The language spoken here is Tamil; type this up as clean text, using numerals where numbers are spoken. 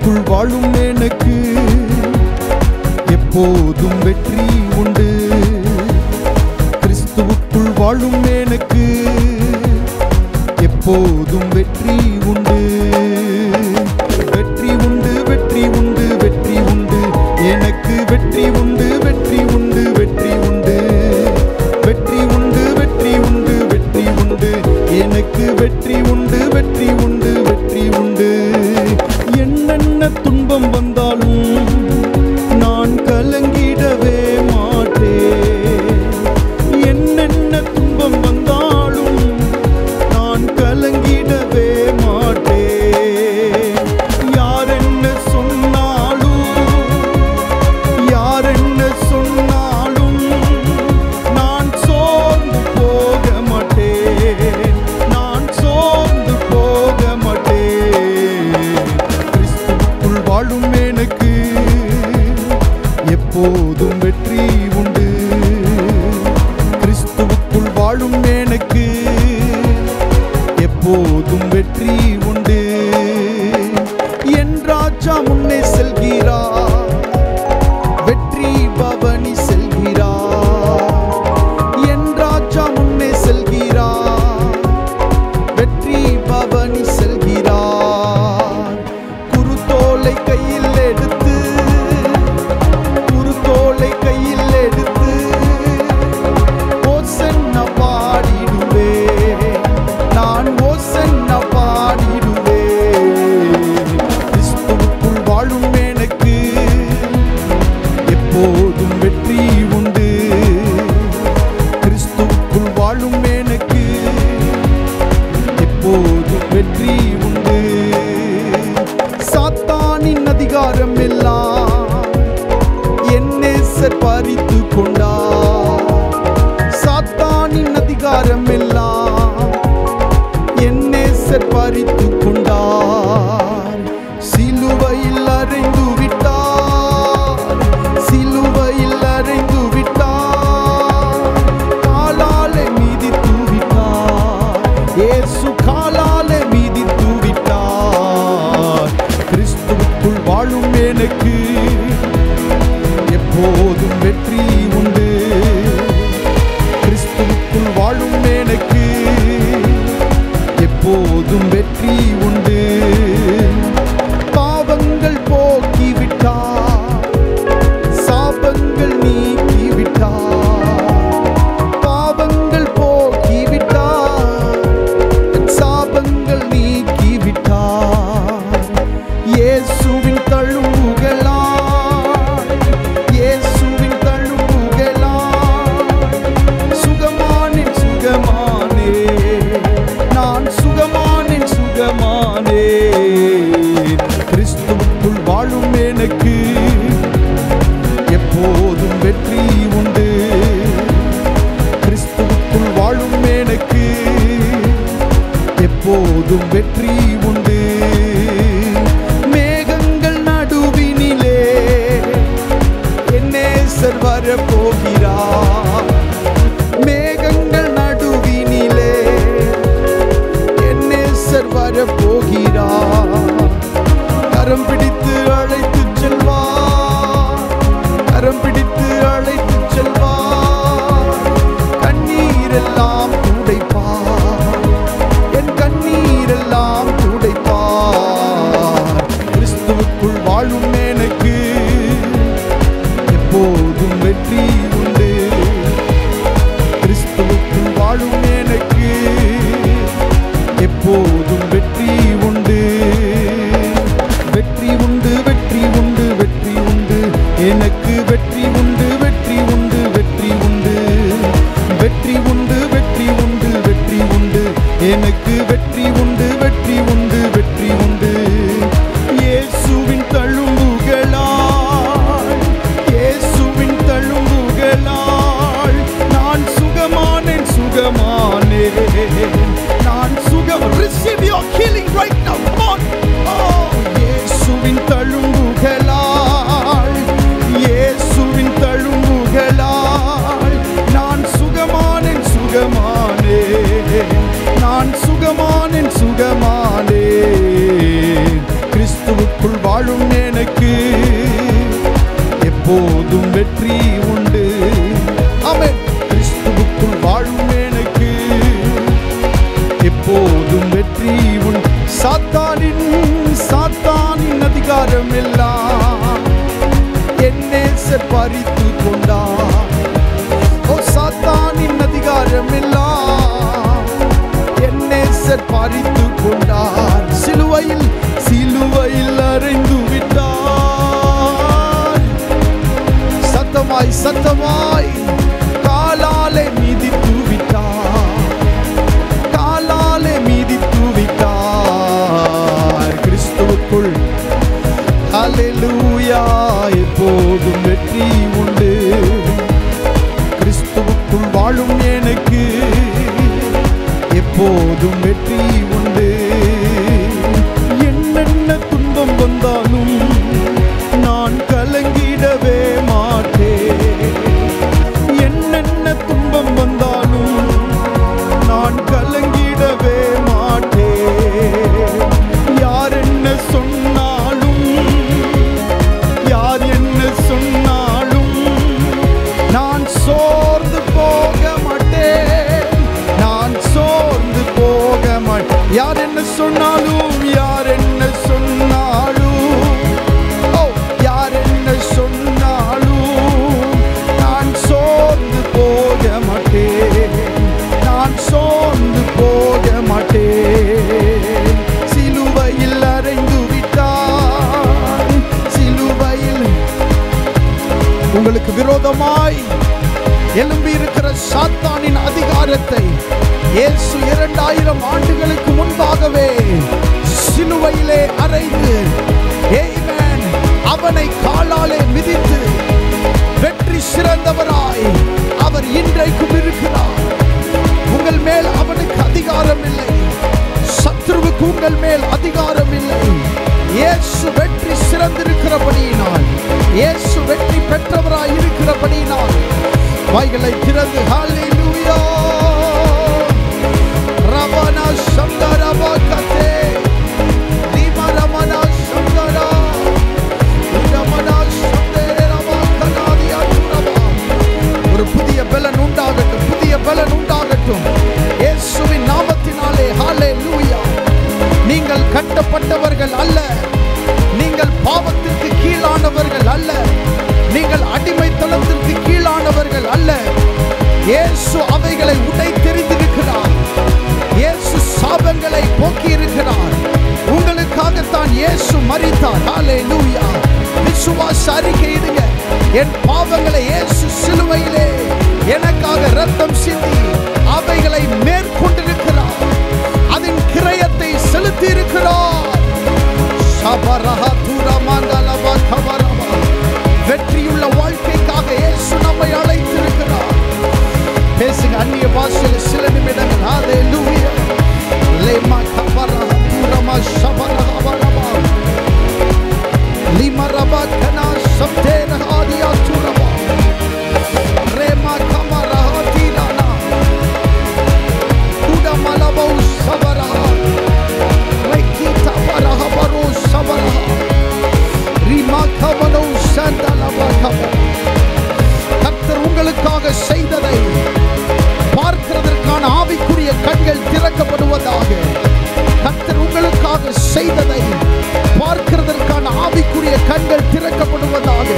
கிறிஸ்துவுக்குள் வாழும் எனக்கு எப்போதும் வெற்றி உண்டு. கிறிஸ்துவுக்குள் வாழும் எனக்கு எப்போதும் வெற்றி உண்டு. வெற்றி உண்டு, வெற்றி உண்டு, வெற்றி உண்டு, எனக்கு வெற்றி உண்டு, வெற்றி உண்டு, வெற்றி உண்டு, வெற்றி உண்டு, வெற்றி உண்டு, வெற்றி உண்டு, எனக்கு வெற்றி உண்டு, வெற்றி உண்டு, வெற்றி உண்டு. என்னென்ன துன்பம் வந்தாலும் நான் கலங்கிடவே மாட்டேன். என்னென்ன துன்பம் வந்தாலும் நான் கலங்கிடவே மாட்டேன். யார் என்ன சொன்னாலும், யார் என்ன சொன்னாலும் நான் சோர்ந்து போக மாட்டேன், நான் சோர்ந்து போக மாட்டேன். கிறிஸ்துவுக்குள் வாழும் எனக்கு எப்போதும் வெற்றி உண்டு. கிறிஸ்துவுக்குள் வாழும் எனக்கு எப்போதும் வெற்றி உண்டு. என் ராஜா முன்னே செல்கிறார், வெற்றி பவனி செல்கிறார். என் ராஜா முன்னே செல்கிறார், வெற்றி பவனி செல்கிறார். குருத்தோலை கையில் எடுத்து, குருத்தோலை கையில் எடுத்து ஓசன்னா பாடிடுவேன், நான் ஓசன்னா பாடிடுவேன். கிறிஸ்துவுக்குள் வாழும் எனக்கு எப்போதும் வெற்றி உண்டு. கிறிஸ்துவுக்குள் வாழும் எனக்கு எப்போதும் வெற்றி உண்டு. சாத்தானின் அதிகாரம் எல்லாம் என் நேசர் பறித்து கொண்டார். சாத்தானின் அதிகாரம் எல்லாம் என் நேசர் பறித்து கொண்டார். சிலுவையில் அறைந்து விட்டார், சிலுவையில் அறைந்து விட்டார், காலாலே மிதித்து விட்டார், இயேசு காலாலே மிதித்து விட்டார். கிறிஸ்துவுக்குள் வாழும் எனக்கு எப்போதும் வெற்றி உண்டு. கிறிஸ்துவுக்குள் வாழும் எனக்கு எப்போதும் வெற்றி உண்டு. பாவங்கள் போக்கிவிட்டார், சாபங்கள் நீக்கிவிட்டார். பாவங்கள் போக்கிவிட்டார், சாபங்கள் நீக்கிவிட்டார். இயேசுவின் தழும்புகளால், இயேசுவின் தழும்புகளால் சுகமானேன், சுகமானேன், நான் சுகமானேன், சுகமானேன். கிறிஸ்துவுக்குள் வாழும் எனக்கு எப்போதும் வெற்றி உண்டு. கிறிஸ்துவுக்குள் வாழும் எனக்கு எப்போதும் வெற்றி உண்டு. மேகங்கள் நடுவினிலே என் நேசர் வரப்போகிறார். மேகங்கள் நடுவினிலே என் நேசர் வரப்போகிறார். கரம் பிடித்து அழைத்து செல்வார், கரம் பிடித்து அழைத்து செல்வார். கண்ணீரெல்லாம் துடைப்பார், என் கண்ணீரெல்லாம் துடைப்பார். கிறிஸ்துவுக்குள் வாழும் எனக்கு எப்போதும் வெற்றி உண்டு. கிறிஸ்துவுக்குள் வாழும் எனக்கு எப்போதும் வெற்றி உண்டு. வெற்றி உண்டு, வெற்றி உண்டு, வெற்றி உண்டு, எனக்கு வெற்றி உண்டு, வெற்றி உண்டு, வெற்றி உண்டு, வெற்றி உண்டு, வெற்றி உண்டு, வெற்றி உண்டு, எனக்கு வெற்றி உண்டு, வெற்றி உண்டு, வெற்றி உண்டு. இயேசுவின் தழும்புகளால், இயேசுவின் தழும்புகளால் நான் சுகமானேன், சுகமானேன், நான் சுகம். Receive your healing right now. Come on. Oh, இயேசுவின் தழும்புகளால், இயேசுவின் தழும்புகளால் நான் சுகமானேன், சுகமானேன், நான் சுகமானேன், சுகமானேன். கிறிஸ்துவுக்குள் வாழும் எப்போதும் வெற்றி உண்டு. ஆமென். கிறிஸ்துவுக்குள் வாழும் எனக்கு எப்போதும் வெற்றி உண்டு. சாத்தானின் அதிகாரம் எல்லாம் என் நேசர் பறித்து கொண்டார். ஓ, சாத்தானின் அதிகாரம் எல்லாம் என் நேசர் பறித்து கொண்டார். சிலுவையில் அறைந்து விட்டார். சத்தமாய் காலாலே மிதித்து விட்டார். காலாலே மிதித்து விட்டார். கிறிஸ்துவுக்குள் ஹல்லேலூயா எப்போதும் வெற்றி உண்டு. கிறிஸ்துவுக்குள் வாழும் எனக்கு எப்போதும் வெற்றி உண்டு. என்னென்ன துன்பம் வந்தாலும் நான் கலங்கிடவே மாட்டேன். என்னென்ன துன்பம் வந்தாலும் நான் கலங்கிடவே மாட்டேன். யார் என்ன சொன்னாலும் நான் சோர்ந்து போக மாட்டேன். நான் சோர்ந்து போக மாட்டேன். யார் என்ன சொன்னாலும் நான் சோர்ந்து போக மாட்டேன். நான் சோர்ந்து போக மாட்டேன். சிலுவையில் அறைந்து விட்டார். சிலுவையில் உங்களுக்கு விரோதமாய் எழும்பி இருக்கிற சாத்தானின் அதிகாரத்தை இயேசு 2000 ஆண்டுகளுக்கு முன்பாகவே சிலுவையிலே அறைந்து ஆமென் அவனை காலாலே மிதித்து வெற்றி சிறந்தவராய் அவர் இன்றைக்கும் இருக்கிறார். உங்கள் மேல் அவனுக்கு அதிகாரம் இல்லை. சத்துருவுக்கு உங்கள் மேல் அதிகாரம் இல்லை. இயேசு வெற்றி சிறந்திருக்கிறபடியினால், இயேசு வெற்றி பெற்றவராய் இருக்கிறபடியினால் வாய்களை திறந்து ஹல்லேலூயா ரபனா சந்தரபா கதே லிமரமனா சந்தரா உடமனா சந்தரபா கனாதியா துரபா. ஒரு புதிய பலன் உண்டாகட்டும், புதிய பலன் உண்டாகட்டும் இயேசுவின் நாமத்தினாலே. ஹல்லேலூயா. நீங்கள் கட்டப்பட்டவர்கள் அல்ல. நீங்கள் பாவத்திற்கு கீழானவர்கள் அல்ல. நீங்கள் அடிமைத்தனத்திற்கு கீழானவர்கள் அல்ல. இயேசு அவைகளை உடைத்தெறிந்திருக்கிறார். இயேசு சாபங்களை போக்கி இருக்கிறார். உங்களுக்காகத்தான் இயேசு மரித்தார். ஹல்லேலூயா. விசுவாச அறிக்கையிடுங்க. என் பாவங்களை இயேசு சிலுவையிலே எனக்காக இரத்தம் சிந்தி அவைகளை மேற்கொண்டிருக்கிறார். அதன் கிரயத்தை செலுத்தி இருக்கிறார். வெற்றியுள்ள வாழ்க்கைக்காக இயேசு நம்மை அழைத்திருக்கிறார். பேசுங்க அந்நிய பாஷையில் சில நிமிடங்கள். ஹல்லேலூயா. லேமா கபரா துரமா ஷபரஹபரபா லிமரபா கனா சப்தேன ஆதியா துரபா ரேமா கமரா தீரானா உடமலபோ சபரா ரெக்கிதா பரஹபரோ சபரா ரிமா கமனோ சந்தலபா கபரா. கர்த்தர் உங்களுக்காக செய்ததை பார்க்கிறதற்கான ஆவிக்குரிய கண்கள் திறக்கப்படுவதாக. கர்த்தர் உங்களுக்காக செய்ததை பார்க்கிறதற்கான ஆவிக்குரிய கண்கள் திறக்கப்படுவதாக.